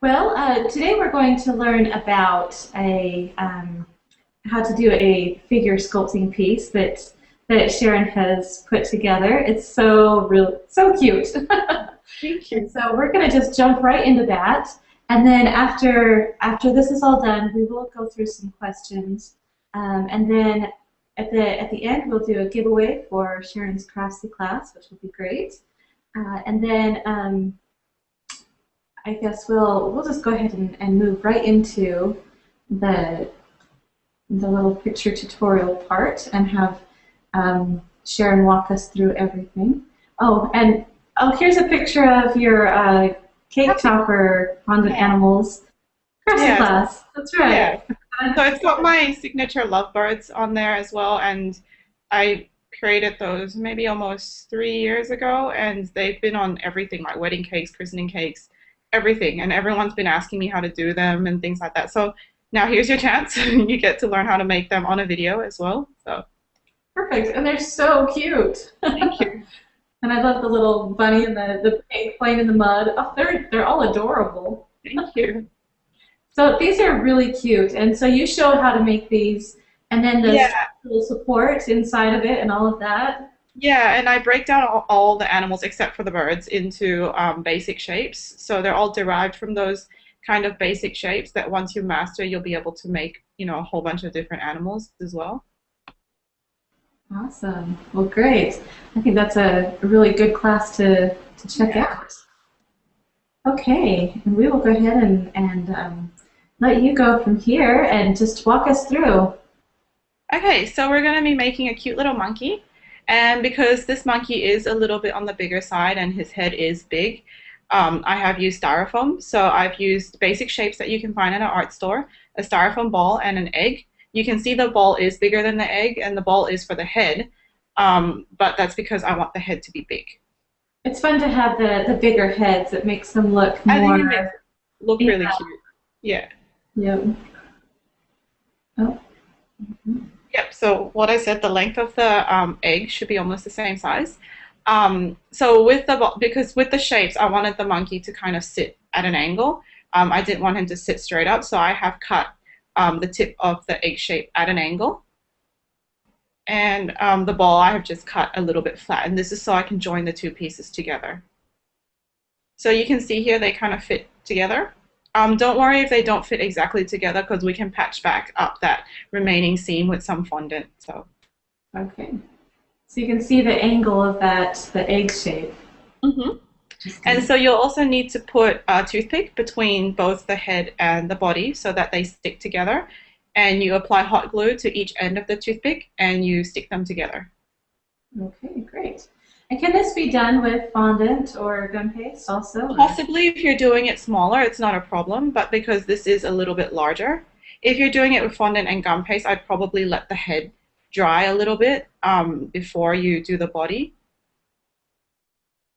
Well, today we're going to learn about how to do a figure sculpting piece that Sharon has put together. It's so cute. Thank And you. so we're going to just jump right into that. And then after this is all done, we will go through some questions. And then at the end, we'll do a giveaway for Sharon's Craftsy class, which will be great. And then I guess we'll just go ahead and move right into the the little picture tutorial part and have Sharon walk us through everything. Oh, here's a picture of your cake Happy. topper fondant Yeah. animals craftsy Yeah. class. That's Yeah. right. So it's got my signature lovebirds on there as well, and I created those maybe almost 3 years ago, and they've been on everything like wedding cakes, christening cakes, everything, and everyone's been asking me how to do them and things like that. So now here's your chance. You get to learn how to make them on a video as well. So Perfect. And they're so cute. thank you. And I love the little bunny and the pig playing in the mud. Oh, they're all adorable. Thank you. So these are really cute. And so you show how to make these, and then the Yeah. structural support inside of it and all of that. Yeah, and I break down all the animals except for the birds into basic shapes. So they're all derived from those kind of basic shapes that once you master, you'll be able to make, a whole bunch of different animals as well. Awesome. Well, great. I think that's a really good class to check Yeah. out. Okay, and we will go ahead and let you go from here and just walk us through. Okay, so we're going to be making a cute little monkey. And because this monkey is a little bit on the bigger side and his head is big, I have used styrofoam. So I've used basic shapes that you can find in an art store, a styrofoam ball and an egg. You can see the ball is bigger than the egg and the ball is for the head, but that's because I want the head to be big. It's fun to have the bigger heads. It makes them look I think it makes more. it look Yeah. really cute. Yeah. Yep. Oh. Yep. So what I said, the length of the egg should be almost the same size. So because with the shapes, I wanted the monkey to kind of sit at an angle. I didn't want him to sit straight up, so I have cut the tip of the egg shape at an angle. And the ball I have just cut a little bit flat, and this is so I can join the two pieces together. So you can see here they kind of fit together. Don't worry if they don't fit exactly together because we can patch back up that remaining seam with some fondant. So, Okay. So you can see the angle of the egg shape. mhm. And Interesting. so you'll also need to put a toothpick between both the head and the body so that they stick together. And you apply hot glue to each end of the toothpick and you stick them together. Okay, great. And can this be done with fondant or gum paste also? Or? Possibly if you're doing it smaller, it's not a problem, but because this is a little bit larger, if you're doing it with fondant and gum paste, I'd probably let the head dry a little bit before you do the body.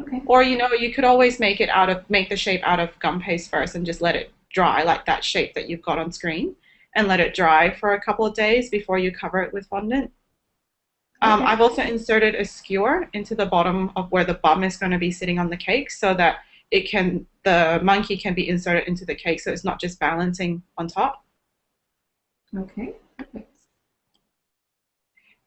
Okay. Or you could always make the shape out of gum paste first and just let it dry like that shape that you've got on screen and let it dry for a couple of days before you cover it with fondant. Okay. I've also inserted a skewer into the bottom of where the bum is going to be sitting on the cake so that the monkey can be inserted into the cake so it's not just balancing on top. Okay. Perfect.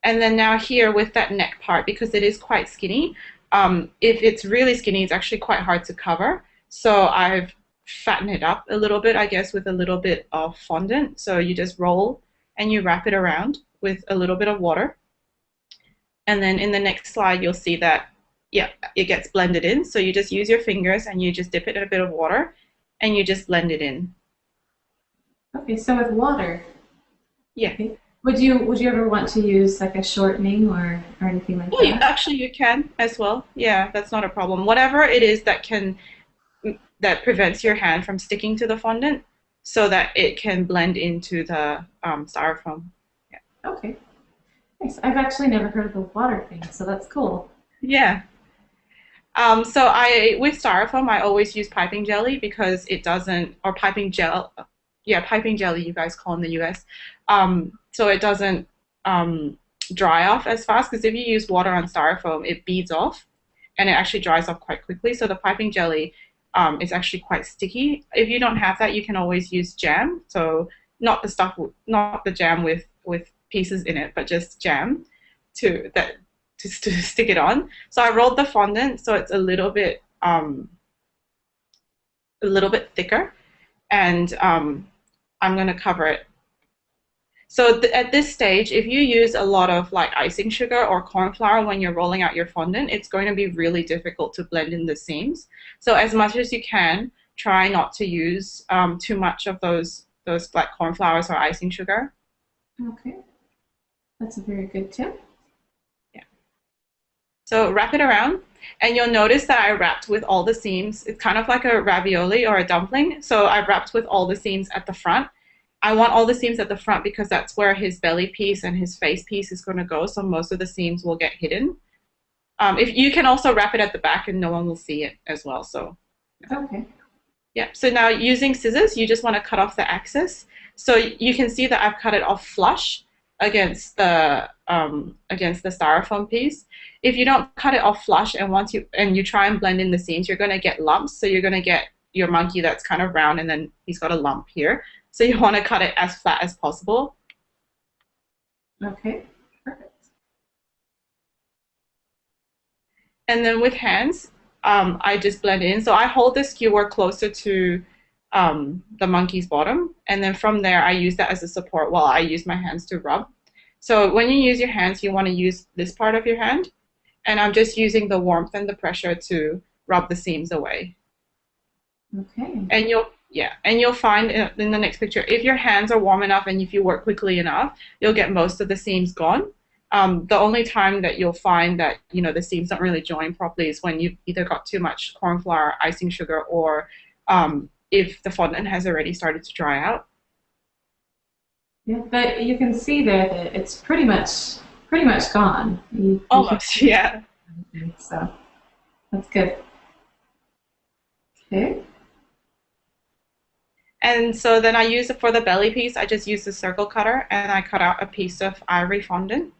And then now here with that neck part, because it is quite skinny, if it's really skinny, it's actually quite hard to cover. So I've fattened it up a little bit, I guess, with a little bit of fondant. So you just roll and you wrap it around with a little bit of water. And then in the next slide, you'll see that, yeah, it gets blended in. So you just use your fingers and you just dip it in a bit of water and you just blend it in. Okay. So with water. Yeah. Okay. Would you ever want to use like a shortening or anything like Yeah, that? actually you can as well. Yeah, that's not a problem. Whatever it is that prevents your hand from sticking to the fondant so that it can blend into the styrofoam. Yeah. Okay. Nice. I've actually never heard of the water thing, so that's cool. Yeah. So with styrofoam, I always use piping jelly because it doesn't, or piping gel, yeah, piping jelly you guys call in the US. So it doesn't dry off as fast because if you use water on styrofoam, it beads off and it actually dries off quite quickly. So the piping jelly it's actually quite sticky. If you don't have that, you can always use jam. So not the stuff, not the jam with pieces in it, but just jam to stick it on. So I rolled the fondant so it's a little bit thicker, and I'm gonna cover it. So at this stage, if you use a lot of like icing sugar or corn flour when you're rolling out your fondant, it's going to be really difficult to blend in the seams. So as much as you can, try not to use too much of those black corn flours or icing sugar. Okay, that's a very good tip. Yeah. So wrap it around, and you'll notice that I wrapped with all the seams. It's kind of like a ravioli or a dumpling. So I wrapped with all the seams at the front. I want all the seams at the front because that's where his belly piece and his face piece is going to go. So most of the seams will get hidden. If you can also wrap it at the back and no one will see it as well. So okay. yeah. So now using scissors, you just want to cut off the excess. So you can see that I've cut it off flush against the styrofoam piece. If you don't cut it off flush and you try and blend in the seams, you're going to get lumps. So you're going to get your monkey that's kind of round and then he's got a lump here. So you want to cut it as flat as possible. Okay, perfect. And then with hands, I just blend in. So I hold the skewer closer to the monkey's bottom, and then from there I use that as a support while I use my hands to rub. So when you use your hands, you want to use this part of your hand, and I'm just using the warmth and the pressure to rub the seams away. Okay. And you'll find in the next picture, if your hands are warm enough and if you work quickly enough, you'll get most of the seams gone. The only time that you'll find that the seams don't really join properly is when you've either got too much corn flour, icing sugar, or if the fondant has already started to dry out. Yeah, but you can see there that it's pretty much gone. Almost, yeah. So that's good. Okay. And so then I use it for the belly piece. I just use the circle cutter and I cut out a piece of ivory fondant.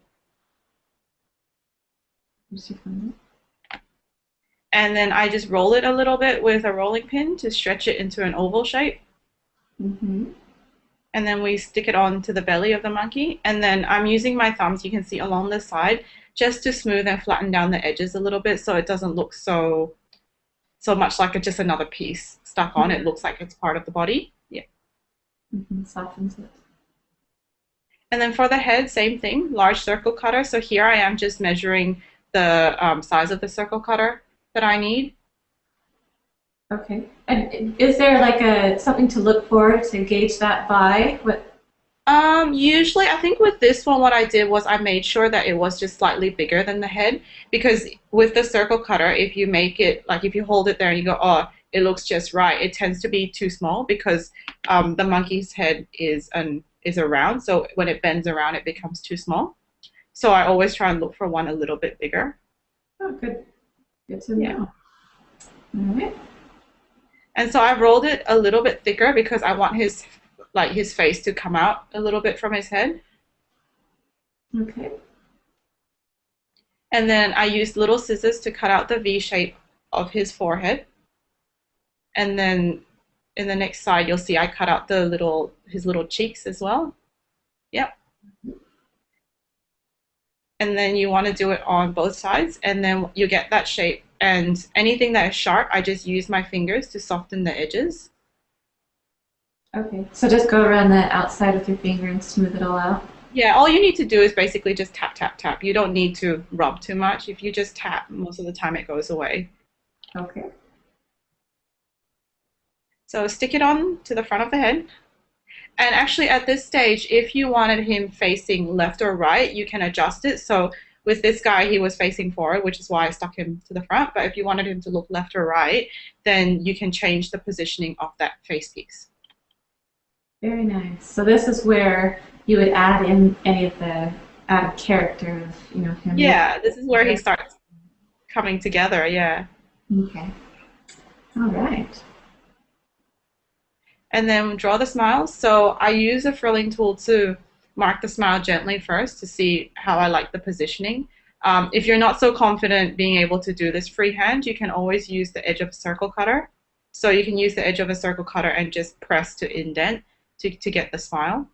And then I just roll it a little bit with a rolling pin to stretch it into an oval shape. Mm-hmm. And then we stick it onto the belly of the monkey. And then I'm using my thumbs, you can see along the side, just to smooth and flatten down the edges a little bit so it doesn't look so much like just another piece stuck on. It looks like it's part of the body. Yeah. Mm-hmm. Softens it. And then for the head, same thing, large circle cutter. So here I am just measuring the size of the circle cutter that I need. Okay. And is there like something to look for to gauge that by? What? Usually, I think with this one, what I did was I made sure that it was just slightly bigger than the head, because with the circle cutter, if you make it, like if you hold it there and you go, oh, it looks just right, it tends to be too small because the monkey's head is around, so when it bends around, it becomes too small. So I always try and look for one a little bit bigger. Oh, good. Good to know. Yeah. All right. And so I rolled it a little bit thicker because I want his face to come out a little bit from his head. Okay. And then I used little scissors to cut out the V shape of his forehead. And then in the next side, you'll see I cut out his little cheeks as well. Yep. And then you want to do it on both sides, and then you get that shape. And anything that is sharp, I just use my fingers to soften the edges. Okay, so just go around the outside with your finger and smooth it all out? Yeah, all you need to do is basically just tap, tap, tap. You don't need to rub too much. If you just tap, most of the time it goes away. Okay. So stick it on to the front of the head. And actually at this stage, if you wanted him facing left or right, you can adjust it. So with this guy, he was facing forward, which is why I stuck him to the front. But if you wanted him to look left or right, then you can change the positioning of that face piece. Very nice. So this is where you would add in any of the added character of, him. Yeah, this is where he starts coming together, yeah. Okay. All right. And then draw the smiles. So I use a frilling tool to mark the smile gently first to see how I like the positioning. If you're not so confident being able to do this freehand, you can always use the edge of a circle cutter So you can use the edge of a circle cutter and just press to indent to get the smile.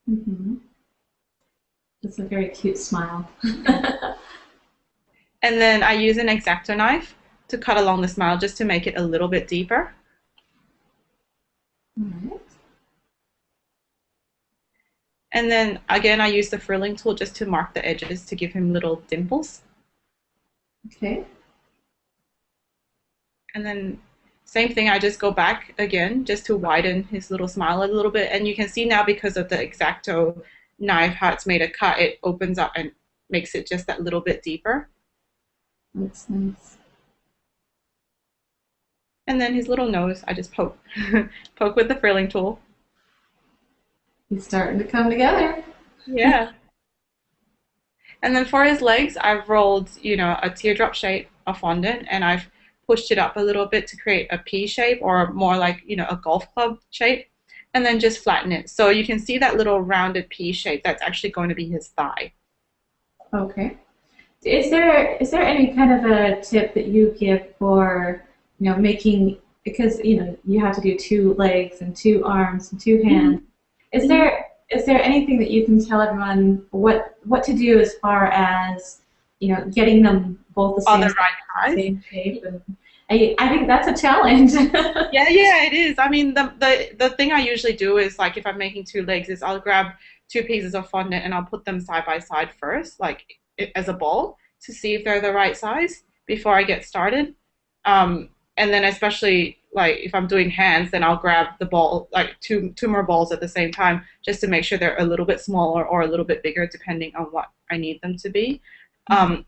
Mm-hmm. It's a very cute smile. And then I use an X-Acto knife to cut along the smile just to make it a little bit deeper. All right. And then again, I use the frilling tool just to mark the edges to give him little dimples. Okay. And then same thing, I just go back again just to widen his little smile a little bit. And you can see now because of the X-Acto knife, how it's made a cut, it opens up and makes it just that little bit deeper. That's nice. And then his little nose, I just poke, poke with the frilling tool. He's starting to come together. Yeah. And then for his legs, I've rolled, a teardrop shape of fondant, and I've pushed it up a little bit to create a pea shape or more like, a golf club shape, and then just flatten it. So you can see that little rounded pea shape. That's actually going to be his thigh. Okay. Is there any kind of a tip that you give for, making, because, you have to do two legs and two arms and two hands. Is there anything that you can tell everyone what to do as far as, getting them both the On same the right size. same shape? And I think that's a challenge. Yeah, it is. I mean, the thing I usually do is like if I'm making two legs, is I'll grab two pieces of fondant and I'll put them side by side first, like as a ball, to see if they're the right size before I get started. And then especially like if I'm doing hands, then I'll grab the ball, like two more balls at the same time, just to make sure they're a little bit smaller or a little bit bigger, depending on what I need them to be.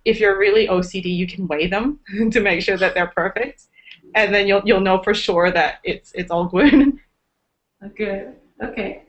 If you're really OCD, you can weigh them to make sure that they're perfect, and then you'll know for sure that it's all good. Good. Okay.